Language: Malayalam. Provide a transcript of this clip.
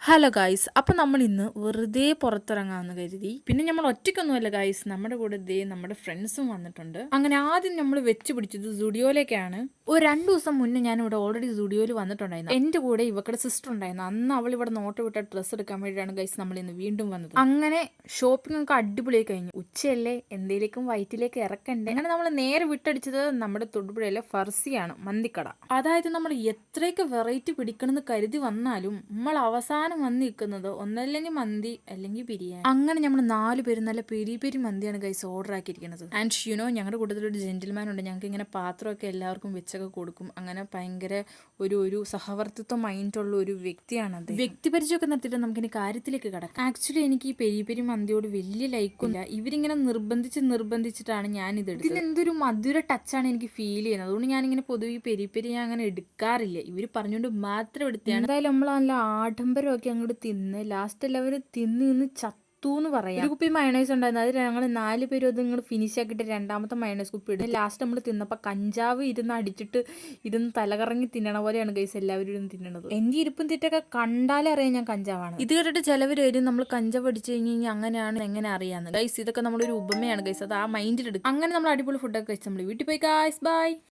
ഹലോ ഗായ്സ്, അപ്പം നമ്മൾ ഇന്ന് വെറുതെ പുറത്തിറങ്ങാമെന്ന് കരുതി. പിന്നെ നമ്മൾ ഒറ്റയ്ക്കൊന്നുമല്ല ഗായ്സ്, നമ്മുടെ കൂടെ നമ്മുടെ ഫ്രണ്ട്സും വന്നിട്ടുണ്ട്. അങ്ങനെ ആദ്യം നമ്മൾ വെച്ച് പിടിച്ചത് സുഡിയോയിലേക്കാണ്. ഒരു 2 ദിവസം മുന്നേ ഞാൻ ഇവിടെ ഓൾറെഡി സുഡിയോയിൽ വന്നിട്ടുണ്ടായിരുന്നു. എൻ്റെ കൂടെ ഇവക്കടെ സിസ്റ്റർ ഉണ്ടായിരുന്നു. അന്ന് അവൾ ഇവിടെ നോട്ട് വിട്ട ഡ്രസ്സ് എടുക്കാൻ വേണ്ടിയിട്ടാണ് ഗൈസ് നമ്മൾ ഇന്ന് വീണ്ടും വന്നത്. അങ്ങനെ ഷോപ്പിംഗ് ഒക്കെ അടിപൊളിയായി കഴിഞ്ഞു. ഉച്ചയല്ലേ, എന്തേലേക്കും വയറ്റിലേക്ക് ഇറക്കണ്ടേ. അങ്ങനെ നമ്മൾ നേരെ വിട്ടടിച്ചത് നമ്മുടെ തൊടുപുഴയിലെ ഫർസിയാണ്, മന്തിക്കട. അതായത് നമ്മൾ എത്രയൊക്കെ വെറൈറ്റി പിടിക്കണമെന്ന് കരുതി വന്നാലും നമ്മൾ അവസാനം വന്ന് നിൽക്കുന്നത് ഒന്നല്ലെങ്കിൽ മന്തി അല്ലെങ്കിൽ ബിരിയാണി. അങ്ങനെ നമ്മൾ 4 പേര് നല്ല പെരി മന്തിയാണ് ഗൈസ് ഓർഡർ ആക്കിയിരിക്കുന്നത്. ആൻഡ് ഞങ്ങളുടെ കൂട്ടത്തിലൊരു ജെന്റിൽമാൻ ഉണ്ട്. ഞങ്ങൾക്ക് ഇങ്ങനെ പാത്രമൊക്കെ എല്ലാവർക്കും വെച്ചൊക്കെ കൊടുക്കും. അങ്ങനെ ഭയങ്കര ഒരു സഹവർത്തിത്വ മൈൻഡുള്ള ഒരു വ്യക്തിയാണത്. വ്യക്തിപരിചയമൊക്കെ നിർത്തിയിട്ട് നമുക്കിനി കാര്യത്തിലേക്ക് കടക്കാം. ആക്ച്വലി എനിക്ക് ഈ പെരി മന്തിയോട് വലിയ ലൈക്കില്ല. ഇവരിങ്ങനെ നിർബന്ധിച്ചിട്ടാണ് ഞാൻ ഇത് എടുത്തത്. ഇതിനെന്തൊരു മധുര ടച്ചാണ് എനിക്ക് ഫീൽ ചെയ്യുന്നത്. അതുകൊണ്ട് ഞാനിങ്ങനെ പൊതുവെ പെരി ഞാൻ അങ്ങനെ എടുക്കാറില്ല. ഇവർ പറഞ്ഞുകൊണ്ട് മാത്രം എടുത്തതാണ്. എന്തായാലും നമ്മൾ നല്ല ആഡംബരമൊക്കെ അങ്ങോട്ട് തിന്ന് ലാസ്റ്റ് എല്ലാവരും തിന്ന് ചത്തൂന്ന് പറയാം. ഒരു കുപ്പി മയണൈസ് ഉണ്ടായിരുന്നു. അത് ഞങ്ങൾ 4 പേരും അത് നിങ്ങൾ ഫിനിഷ് ആക്കിയിട്ട് രണ്ടാമത്തെ മയണൈസ് കുപ്പി ഇടും. ലാസ്റ്റ് നമ്മൾ തിന്നപ്പോൾ കഞ്ചാവ് ഇരുന്ന് തലകറങ്ങി തിന്നണ പോലെയാണ് ഗൈസ് എല്ലാവരും ഇരുന്ന് തിന്നണത്. എൻ്റെ ഇരിപ്പും തെറ്റൊക്കെ കണ്ടാലേ അറിയാം ഞാൻ കഞ്ചാവാണ്. ഇത് കേട്ടിട്ട് ചിലവർ വരും നമ്മൾ കഞ്ചാവ് അടിച്ചു കഴിഞ്ഞാൽ അങ്ങനെയാണ് എങ്ങനെ അറിയാന്ന്. ഗൈസ് ഇതൊക്കെ നമ്മളൊരു ഉപമയാണ് ഗൈസ്, അത് ആ മൈൻഡിൽ എടുക്കും. അങ്ങനെ നമ്മൾ അടിപൊളി ഫുഡൊക്കെ കഴിച്ച് നമ്മൾ വീട്ടിൽ പോയി ഗൈസ്, ബൈ.